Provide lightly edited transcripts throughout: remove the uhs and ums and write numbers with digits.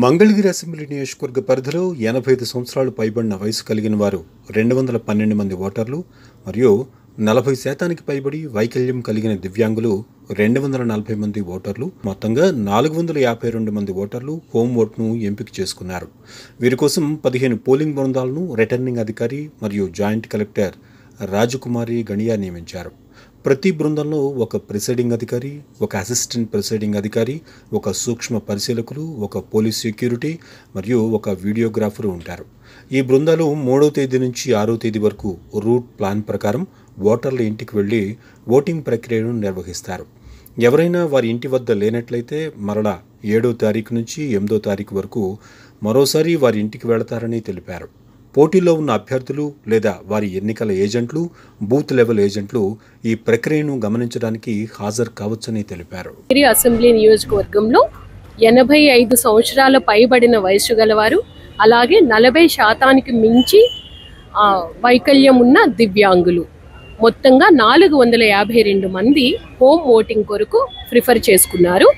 Mangalagiri assembly నియోజకవర్గ పరిధిలో 85 సంవత్సరాలు పైబడిన వయసు కలిగిన వారు 212 మంది ఓటర్లు మరియు 40% పైబడి వైకల్యం కలిగిన దివ్యాంగులు 240 మంది ఓటర్లు మొత్తంగా 452 మంది ఓటర్లు హోమ్ ఓట్ను ఎంపిక చేసుకున్నారు. వీరి కోసం 15 పోలింగ్ బృందాలను రిటర్నింగ్ అధికారి మరియు జాయింట్ కలెక్టర్ రాజకుమారి గణియా నియమించారు. ప్రతి బృందంలో ఒక ప్రిసైడింగ్ అధికారి, ఒక అసిస్టెంట్ ప్రిసైడింగ్ అధికారి, ఒక సూక్ష్మ పరిశీలకులు, ఒక పోలీస్ సెక్యూరిటీ మరియు ఒక వీడియోగ్రాఫర్ ఉంటారు. ఈ బృందాలు 3వ తేదీ నుంచి 6వ తేదీ వరకు రూట్ ప్లాన్ ప్రకారం ఓటర్ల ఇంటికి వెళ్లి ఓటింగ్ ప్రక్రియను నిర్వహిస్తారు. ఎవరైనా వారి ఇంటి వద్ద లేనట్లయితే మరలా 7వ తారీఖు నుంచి 8వ తారీఖు వరకు మరోసారి వారి ఇంటికి వెళతారని తెలిపారు. పోటీలో ఉన్న అభ్యర్థులు లేదా వారి ఎన్నికల ఏజెంట్లు, బూత్ లెవెల్ ఏజెంట్లు ఈ ప్రక్రియను గమనించడానికి హాజరు కావచ్చని తెలిపారు. అసెంబ్లీ నియోజకవర్గంలో 85 సంవత్సరాల పైబడిన వయసు గలవారు, అలాగే 40% మించి వైకల్యం ఉన్న దివ్యాంగులు మొత్తంగా 452 మంది హోమ్ ఓటింగ్ కొరకు ప్రిఫర్ చేసుకున్నారు.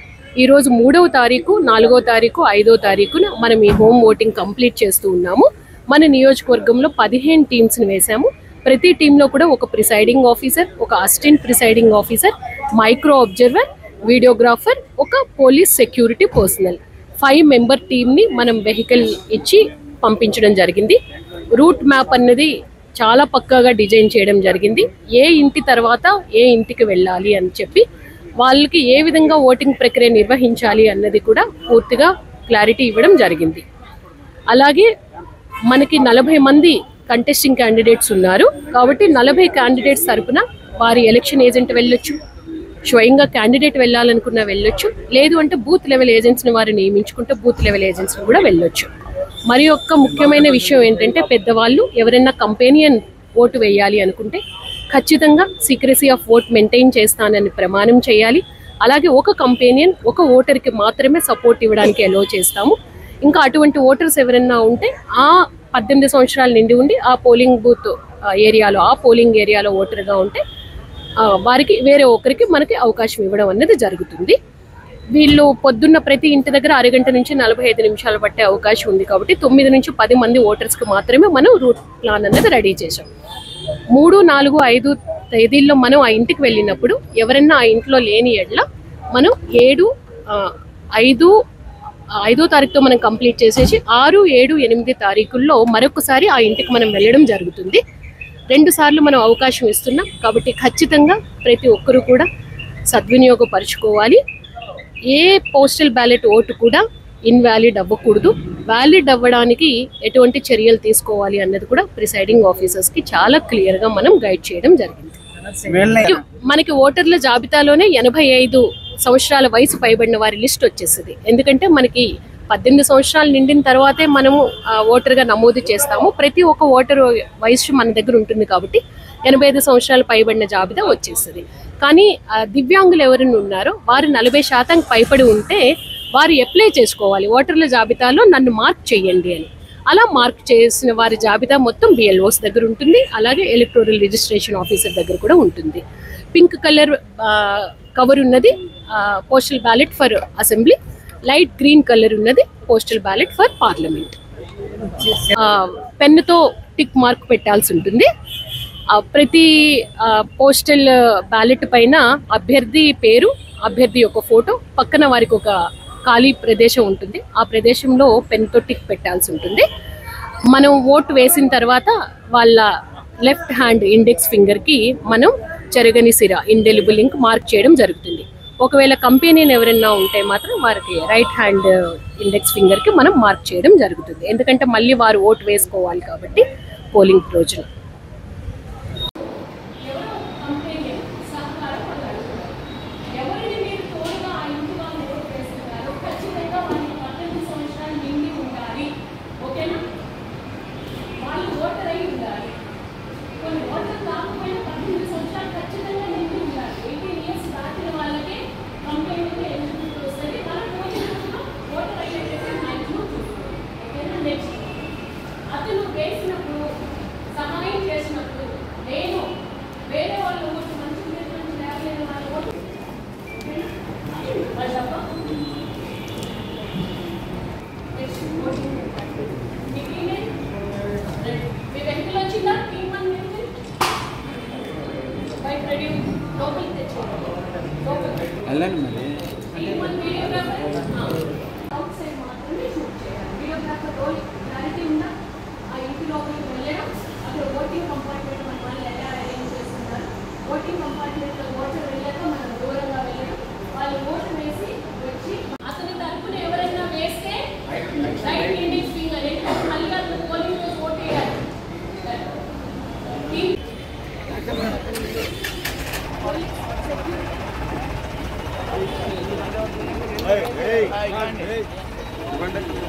ఈరోజు 3వ తారీఖు, 4వ తారీఖు, 5వ తారీఖున మనం ఈ హోమ్ ఓటింగ్ కంప్లీట్ చేస్తూ ఉన్నాము. మన నియోజకవర్గంలో 15 టీమ్స్ని వేసాము. ప్రతి టీంలో కూడా ఒక ప్రిసైడింగ్ ఆఫీసర్, ఒక assistant presiding officer, micro observer, videographer, ఒక పోలీస్ సెక్యూరిటీ పర్సనల్ 5 మెంబర్ టీమ్ని మనం వెహికల్ ఇచ్చి పంపించడం జరిగింది. రూట్ మ్యాప్ అన్నది చాలా పక్కాగా డిజైన్ చేయడం జరిగింది. ఏ ఇంటి తర్వాత ఏ ఇంటికి వెళ్ళాలి అని చెప్పి వాళ్ళకి ఏ విధంగా ఓటింగ్ ప్రక్రియ నిర్వహించాలి అన్నది కూడా పూర్తిగా క్లారిటీ ఇవ్వడం జరిగింది. అలాగే మనకి 40 మంది కంటెస్టింగ్ క్యాండిడేట్స్ ఉన్నారు కాబట్టి 40 క్యాండిడేట్స్ తరపున వారి ఎలక్షన్ ఏజెంట్ వెళ్ళొచ్చు, స్వయంగా క్యాండిడేట్ వెళ్ళాలనుకున్న వెళ్ళొచ్చు, లేదు అంటే బూత్ లెవెల్ ఏజెంట్స్ని వారు నియమించుకుంటే బూత్ లెవెల్ ఏజెంట్స్ని కూడా వెళ్ళొచ్చు. మరి ఒక్క ముఖ్యమైన విషయం ఏంటంటే పెద్దవాళ్ళు ఎవరైనా కంపెనియన్ ఓటు వేయాలి అనుకుంటే ఖచ్చితంగా సీక్రెసీ ఆఫ్ ఓట్ మెయింటైన్ చేస్తానని ప్రమాణం చేయాలి. అలాగే ఒక కంపెనియన్ ఒక ఓటర్కి మాత్రమే సపోర్ట్ ఇవ్వడానికి అలో చేస్తాము. ఇంకా అటువంటి ఓటర్స్ ఎవరైనా ఉంటే ఆ 18 సంవత్సరాలు నిండి ఉండి ఆ పోలింగ్ బూత్ ఏరియాలో ఆ పోలింగ్ ఏరియాలో ఓటర్గా ఉంటే వారికి వేరే ఒకరికి మనకి అవకాశం ఇవ్వడం అనేది జరుగుతుంది. వీళ్ళు పొద్దున్న ప్రతి ఇంటి దగ్గర అరగంట నుంచి 45 నిమిషాలు పట్టే అవకాశం ఉంది కాబట్టి 9 నుంచి 10 మంది ఓటర్స్కి మాత్రమే మనం రూట్ ప్లాన్ అనేది రెడీ చేసాం. 3, 4, 5 తేదీల్లో మనం ఆ ఇంటికి వెళ్ళినప్పుడు ఎవరైనా ఆ ఇంట్లో లేని ఎడ్ల మనం 7, 5వ తారీఖుతో మనం కంప్లీట్ చేసేసి 6, 7, 8 తారీఖుల్లో మరొకసారి ఆ ఇంటికి మనం వెళ్ళడం జరుగుతుంది. 2 సార్లు మనం అవకాశం ఇస్తున్నాం కాబట్టి ఖచ్చితంగా ప్రతి ఒక్కరూ కూడా సద్వినియోగపరుచుకోవాలి. ఏ పోస్టల్ బ్యాలెట్ ఓటు కూడా ఇన్వాలిడ్ అవ్వకూడదు. వ్యాలిడ్ అవ్వడానికి ఎటువంటి చర్యలు తీసుకోవాలి అన్నది కూడా ప్రిసైడింగ్ ఆఫీసర్స్కి చాలా క్లియర్గా మనం గైడ్ చేయడం జరిగింది. మనకి ఓటర్ల జాబితాలోనే 85 సంవత్సరాల వయసు పైబడిన వారి లిస్ట్ వచ్చేస్తుంది. ఎందుకంటే మనకి 18 సంవత్సరాలు నిండిన తర్వాతే మనము ఓటర్గా నమోదు చేస్తాము. ప్రతి ఒక్క ఓటరు వయసు మన దగ్గర ఉంటుంది కాబట్టి 85 సంవత్సరాలు పైబడిన జాబితా వచ్చేస్తుంది. కానీ దివ్యాంగులు ఎవరైనా ఉన్నారో వారు 40% పైబడి ఉంటే వారు అప్లై చేసుకోవాలి, ఓటర్ల జాబితాలో నన్ను మార్క్ చేయండి అని. అలా మార్క్ చేసిన వారి జాబితా మొత్తం BLOస్ దగ్గర ఉంటుంది. అలాగే ఎలక్టోరల్ రిజిస్ట్రేషన్ ఆఫీసర్ దగ్గర కూడా ఉంటుంది. పింక్ కలర్ కవర్ ఉన్నది postal ballot for assembly, light green colour ఉన్నది పోస్టల్ బ్యాలెట్ ఫర్ పార్లమెంట్. పెన్నుతో టిక్ మార్క్ పెట్టాల్సి ఉంటుంది. ప్రతి పోస్టల్ బ్యాలెట్ పైన అభ్యర్థి పేరు, అభ్యర్థి యొక్క ఫోటో, పక్కన వారికి ఒక ఖాళీ ప్రదేశం ఉంటుంది. ఆ ప్రదేశంలో పెన్తో టిక్ పెట్టాల్సి ఉంటుంది. మనం ఓటు వేసిన తర్వాత వాళ్ళ లెఫ్ట్ హ్యాండ్ ఇండెక్స్ ఫింగర్కి మనం చెరగని సిర ఇండెలిబుల్ లింక్ మార్క్ చేయడం జరుగుతుంది. ఒకవేళ కంపెనీని ఎవరైనా ఉంటే మాత్రం వారికి రైట్ హ్యాండ్ ఇండెక్స్ ఫింగర్కి మనం మార్క్ చేయడం జరుగుతుంది. ఎందుకంటే మళ్ళీ వారు ఓటు వేసుకోవాలి కాబట్టి పోలింగ్ రోజున. అతను వేసినప్పుడు సహాయం వెళ్ళండి మరి. అతని తరపున ఎవరైనా వేస్తే రైట్ ఇండెక్స్ ఫింగర్ అనేది మళ్ళీ అతను పోలింగ్ రోజు ఓటు వేయాలి. Hey, hey, hey.